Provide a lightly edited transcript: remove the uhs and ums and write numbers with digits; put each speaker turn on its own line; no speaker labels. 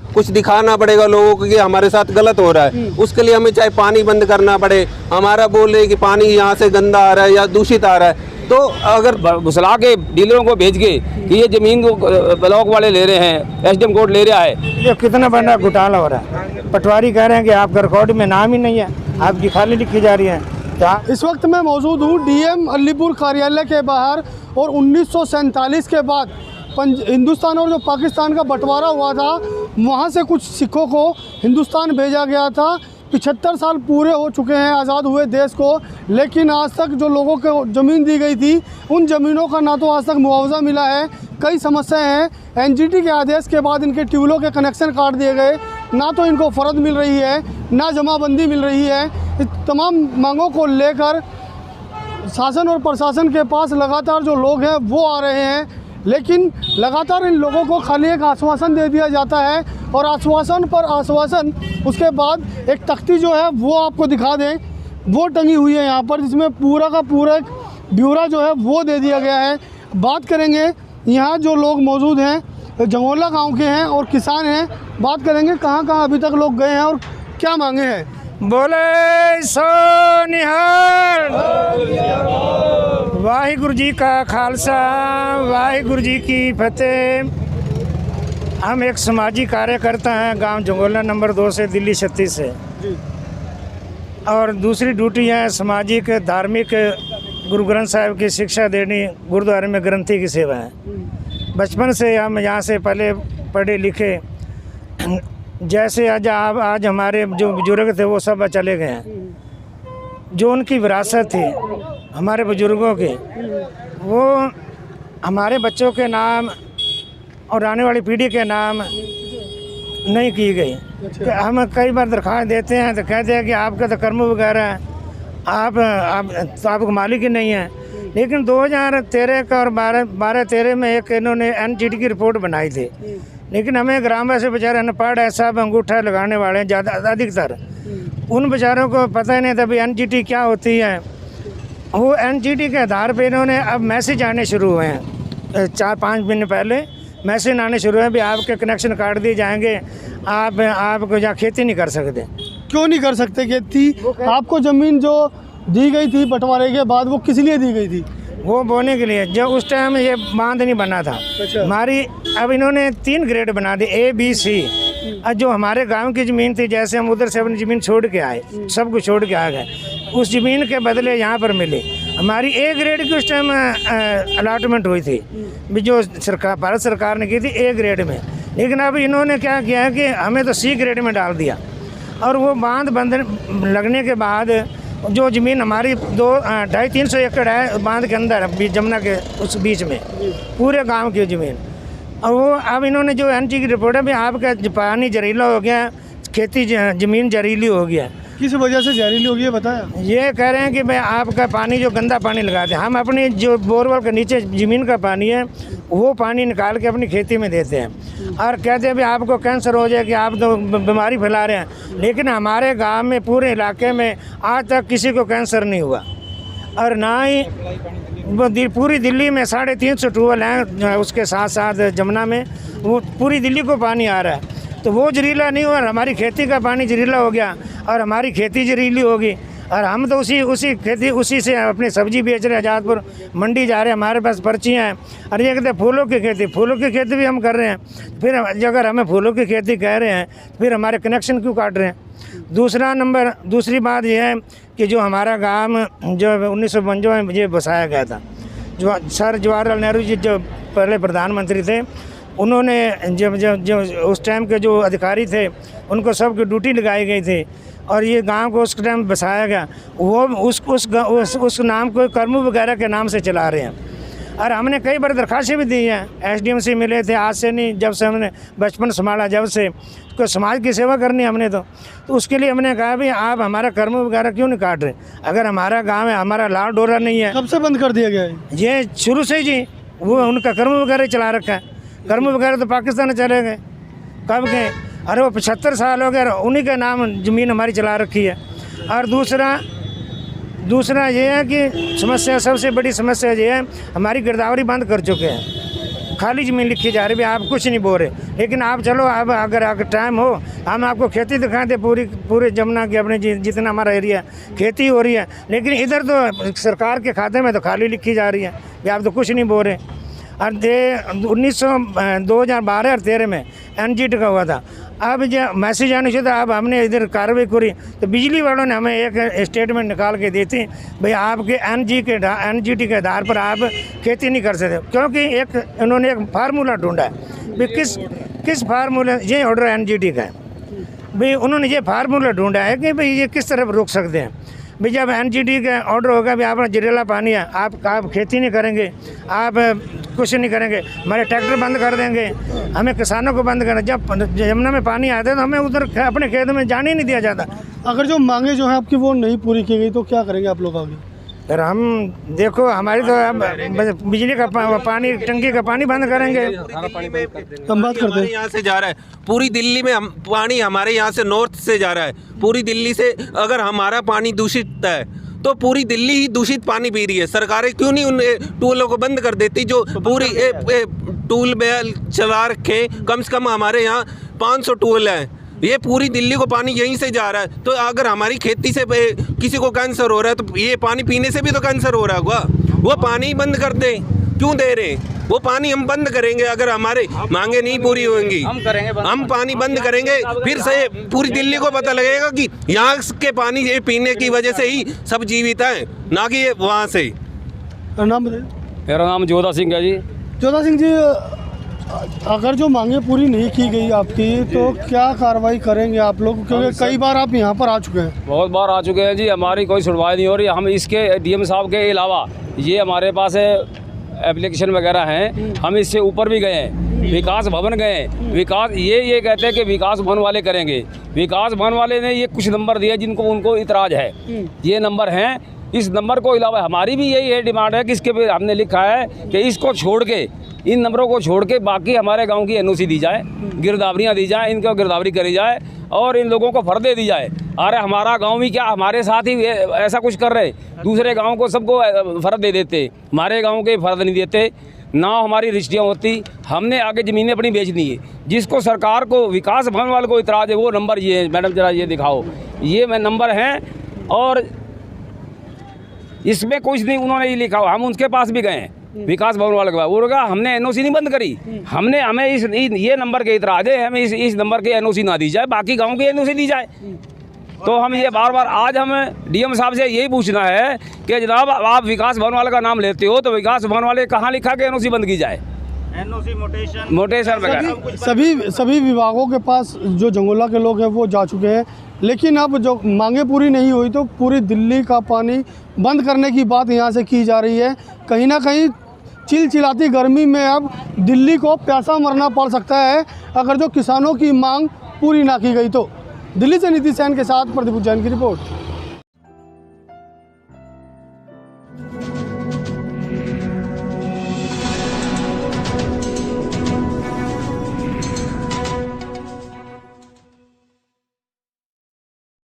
कुछ दिखाना पड़ेगा लोगों को कि हमारे साथ गलत हो रहा है। उसके लिए हमें चाहे पानी बंद करना पड़े, हमारा बोल रहे कि पानी यहाँ से गंदा आ रहा है या दूषित आ रहा है, तो अगर
घुसला के डीलरों को भेज के कि ये जमीन को ब्लॉक वाले ले रहे हैं, एसडीएम कोर्ट ले रहा है।
ये कितना बड़ा घोटाला हो रहा है। पटवारी कह रहे हैं कि आपका रिकॉर्ड में नाम ही नहीं है, आपकी खाली लिखी जा रही है।
इस वक्त मैं मौजूद हूँ डीएम अलीपुर कार्यालय के बाहर और 1947 के बाद हिंदुस्तान और जो पाकिस्तान का बंटवारा हुआ था, वहाँ से कुछ सिखों को हिंदुस्तान भेजा गया था। 75 साल पूरे हो चुके हैं आज़ाद हुए देश को, लेकिन आज तक जो लोगों को ज़मीन दी गई थी उन ज़मीनों का ना तो आज तक मुआवजा मिला है। कई समस्याएं हैं। एनजीटी के आदेश के बाद इनके ट्यूबवेलों के कनेक्शन काट दिए गए, ना तो इनको फ़र्द मिल रही है ना जमाबंदी मिल रही है। इस तमाम मांगों को लेकर शासन और प्रशासन के पास लगातार जो लोग हैं वो आ रहे हैं, लेकिन लगातार इन लोगों को खाली एक आश्वासन दे दिया जाता है और आश्वासन पर आश्वासन। उसके बाद एक तख्ती जो है वो आपको दिखा दें, वो टंगी हुई है यहाँ पर, जिसमें पूरा का पूरा एक ब्यौरा जो है वो दे दिया गया है। बात करेंगे यहाँ जो लोग मौजूद हैं जंगोला गांव के हैं और किसान हैं, बात करेंगे कहाँ अभी तक लोग गए हैं और क्या मांगे हैं।
बोले सो निहाल, वाहिगुरु जी का खालसा, वाहिगुरु जी की फतेह। हम एक समाजी कार्यकर्ता हैं गांव जंगोला नंबर 2 से, दिल्ली 36 से, और दूसरी ड्यूटी है सामाजिक धार्मिक गुरु ग्रंथ साहिब की शिक्षा देनी, गुरुद्वारे में ग्रंथी की सेवा है। बचपन से हम यहाँ से पहले पढ़े लिखे, जैसे आज हमारे जो बुजुर्ग थे वो सब चले गए हैं। जो उनकी विरासत थी हमारे बुजुर्गों की, वो हमारे बच्चों के नाम और आने वाली पीढ़ी के नाम नहीं की गई। हम कई बार दरख्वास्त देते हैं तो कहते हैं कि आपका तो कर्म वगैरह है, आपको मालिक ही नहीं है। लेकिन 2013 का और 12-13 में एक इन्होंने एनजीटी की रिपोर्ट बनाई थी, लेकिन हमें ग्रामवासी बेचारे अनपढ़ है, सब अंगूठा लगाने वाले हैं ज़्यादा अधिकतर, उन बेचारों को पता ही नहीं था भी एनजीटी क्या होती है। वो एनजीटी के आधार पे इन्होंने अब मैसेज आने शुरू हुए हैं। 4-5 दिन पहले मैसेज आने शुरू हुए भी आपके कनेक्शन काट दिए जाएंगे, आपको यहाँ खेती नहीं कर सकते।
क्यों नहीं कर सकते खेती? आपको ज़मीन जो दी गई थी बंटवारे के बाद वो किस लिए दी गई थी?
वो बोने के लिए, जब उस टाइम ये बांध नहीं बना था हमारी। अब इन्होंने 3 ग्रेड बना दी, A, B, C। जो हमारे गांव की ज़मीन थी, जैसे हम उधर से अपनी ज़मीन छोड़ के आए, सब कुछ छोड़ के आ गए, उस ज़मीन के बदले यहाँ पर मिली हमारी A ग्रेड की उस टाइम अलाटमेंट हुई थी, जो भारत सरकार ने की थी A ग्रेड में। लेकिन अब इन्होंने क्या किया है कि हमें तो C ग्रेड में डाल दिया, और वो बांध बंद लगने के बाद जो ज़मीन हमारी 250-300 एकड़ है बांध के अंदर, जमुना के उस बीच में, पूरे गांव की ज़मीन। और वो अब इन्होंने जो एनजी की रिपोर्ट है भी आपका पानी जहरीला हो गया, खेती ज़मीन जहरीली हो गया।
किस वजह से जहरीली हो गई है बताया?
ये कह रहे हैं कि भाई आपका पानी जो गंदा पानी लगाते हैं, हम अपनी जो बोरवेल के नीचे ज़मीन का पानी है वो पानी निकाल के अपनी खेती में देते हैं, और कहते हैं भी आपको कैंसर हो जाए कि आप तो बीमारी फैला रहे हैं। लेकिन हमारे गांव में, पूरे इलाके में आज तक किसी को कैंसर नहीं हुआ, और ना ही पूरी दिल्ली में 350 ट्यूबवेल हैं, उसके साथ साथ जमुना में वो पूरी दिल्ली को पानी आ रहा है। तो वो जहरीला नहीं हुआ, हमारी खेती का पानी जहरीला हो गया और हमारी खेती जहरीली होगी, और हम तो उसी से अपनी सब्जी बेच रहे हैं। आज़ादपुर मंडी जा रहे हैं, हमारे पास पर्चियाँ हैं। और ये कहते हैं फूलों की खेती भी हम कर रहे हैं। फिर अगर हमें फूलों की खेती कह रहे हैं, फिर हमारे कनेक्शन क्यों काट रहे हैं? दूसरी बात यह है कि जो हमारा गांव जो 1952 में ये बसाया गया था, जो सर जवाहरलाल नेहरू जी जो पहले प्रधानमंत्री थे, उन्होंने जो उस टाइम के जो अधिकारी थे उनको सबकी ड्यूटी लगाई गई थी, और ये गांव को उस टाइम बसाया गया। वो उस नाम को कर्मू वगैरह के नाम से चला रहे हैं। और हमने कई बार दरखास्तें भी दी हैं, एसडीएम से मिले थे, आज से नहीं, जब से हमने बचपन संभाला, जब से को समाज की सेवा करनी हमने तो उसके लिए हमने कहा भी आप हमारा कर्म वगैरह क्यों नहीं काट रहे। अगर हमारा गांव है, हमारा लाल डोरा नहीं है।
कब से बंद कर दिया गया है?
ये शुरू से जी वो उनका कर्म वगैरह चला रखा है। कर्म वगैरह तो पाकिस्तान चले गए, कब गए? अरे वो 75 साल हो गए, उन्हीं के नाम ज़मीन हमारी चला रखी है। और दूसरा ये है कि समस्या, सबसे बड़ी समस्या ये है हमारी गिरदावरी बंद कर चुके हैं, खाली ज़मीन लिखी जा रही है, आप कुछ नहीं बोल रहे। लेकिन आप चलो, अब अगर टाइम हो हम आपको खेती दिखाते, पूरे जमुना के अपने जितना हमारा एरिया खेती हो रही है, लेकिन इधर तो सरकार के खाते में तो खाली लिखी जा रही है कि आप तो कुछ नहीं बोल रहे। और 2012 और 13 में NGT का हुआ था, अब जो मैसेज आने से था, अब हमने इधर कार्रवाई करी तो बिजली वालों ने हमें एक स्टेटमेंट निकाल के दी थी, भाई आपके NGT के आधार पर आप खेती नहीं कर सकते, क्योंकि एक इन्होंने एक फार्मूला ढूंढा है। भाई किस फार्मूला, ये ऑर्डर NGT का है, भाई उन्होंने ये फार्मूला ढूंढा है कि भाई ये किस तरफ रोक सकते हैं। भाई जब NGT का ऑर्डर होगा भी आप जहरीला पानी है, आप खेती नहीं करेंगे, आप कुछ नहीं करेंगे, हमारे ट्रैक्टर बंद कर देंगे, हमें किसानों को बंद करना। जब यमुना में पानी आता है तो हमें उधर अपने खेत में जाने ही नहीं दिया जाता।
अगर जो मांगे जो है आपकी वो नहीं पूरी की गई तो क्या करेंगे आप लोग आगे?
फिर हम देखो, हमारी तो अब बिजली का पानी, टंकी का पानी बंद करेंगे।
हम बात करते हैं,
यहाँ से जा रहा है पूरी दिल्ली में, पानी हमारे यहाँ से नॉर्थ से जा रहा है पूरी दिल्ली से। अगर हमारा पानी दूषित है तो पूरी दिल्ली ही दूषित पानी पी रही है। सरकारें क्यों नहीं उन टूलों को बंद कर देती जो पूरी टूल बेल चला रखे? कम से कम हमारे यहाँ 500 टूल हैं, ये पूरी दिल्ली को पानी यहीं से जा रहा है। तो अगर हमारी खेती से किसी को कैंसर हो रहा है तो ये पानी पीने से भी तो कैंसर हो रहा होगा। वो पानी बंद कर दें, क्यों दे रहे? वो पानी हम बंद करेंगे अगर हमारे मांगे नहीं पूरी होंगी, हम पानी बंद करेंगे, फिर से पूरी दिल्ली को पता लगेगा कि यहाँ के पानी ये पीने की वजह से ही सब जीवित हैं, ना कि वहाँ से।
नाम बताइए।
मेरा नाम जोधा सिंह है जी।
जोधा सिंह जी, अगर जो मांगे पूरी नहीं की गई आपकी तो क्या कार्रवाई करेंगे आप लोग? क्योंकि कई बार आप यहाँ पर आ चुके हैं।
बहुत बार आ चुके हैं जी, हमारी कोई सुनवाई नहीं हो रही। हम इसके DM साहब के अलावा ये हमारे पास एप्लीकेशन वगैरह हैं, हम इससे ऊपर भी गए हैं, विकास भवन गए। विकास ये कहते हैं कि विकास भवन वाले करेंगे। विकास भवन वाले ने ये कुछ नंबर दिए जिनको उनको इतराज़ है, ये नंबर हैं। इस नंबर को अलावा हमारी भी यही है डिमांड है कि इसके पे हमने लिखा है कि इसको छोड़ के, इन नंबरों को छोड़ के बाकी हमारे गांव की NOC दी जाए, गिरदावरियाँ दी जाए, इनको गिरदावरी करी जाए और इन लोगों को फर्द दे दी जाए। अरे हमारा गांव भी क्या, हमारे साथ ही ऐसा कुछ कर रहे, दूसरे गांव को सबको फर्द दे देते, हमारे गांव के फर्द नहीं देते, ना हमारी रजिस्ट्रियाँ होती। हमने आगे ज़मीनें अपनी बेचनी है। जिसको सरकार को, विकास भवन वाले को इतराज़ है, वो नंबर ये है, मैडम जरा ये दिखाओ, ये मैं नंबर हैं और इसमें कुछ नहीं उन्होंने ये लिखा हुआ। हम उनके पास भी गए हैं, विकास भवन वाले के पास, वो कहा हमने NOC नहीं बंद करी, हमें ये नंबर के इतराज़ है, हमें इस नंबर के NOC ना दी जाए, बाकी गाँव की NOC दी जाए। तो हम ये बार आज हमें DM साहब से यही पूछना है कि जनाब आप विकास भवन वाले का नाम लेते हो तो विकास भवन वाले कहाँ लिखा कि NOC बंद की जाए? NOC मोटेशन वगैरह
सभी विभागों के पास जो जंगोला के लोग हैं वो जा चुके हैं, लेकिन अब जो मांगे पूरी नहीं हुई तो पूरी दिल्ली का पानी बंद करने की बात यहाँ से की जा रही है। कहीं ना कहीं चिलचिलाती गर्मी में अब दिल्ली को प्यासा मरना पड़ सकता है अगर जो किसानों की मांग पूरी ना की गई तो। दिल्ली से नीतीश सैन के साथ प्रदीप जैन की रिपोर्ट।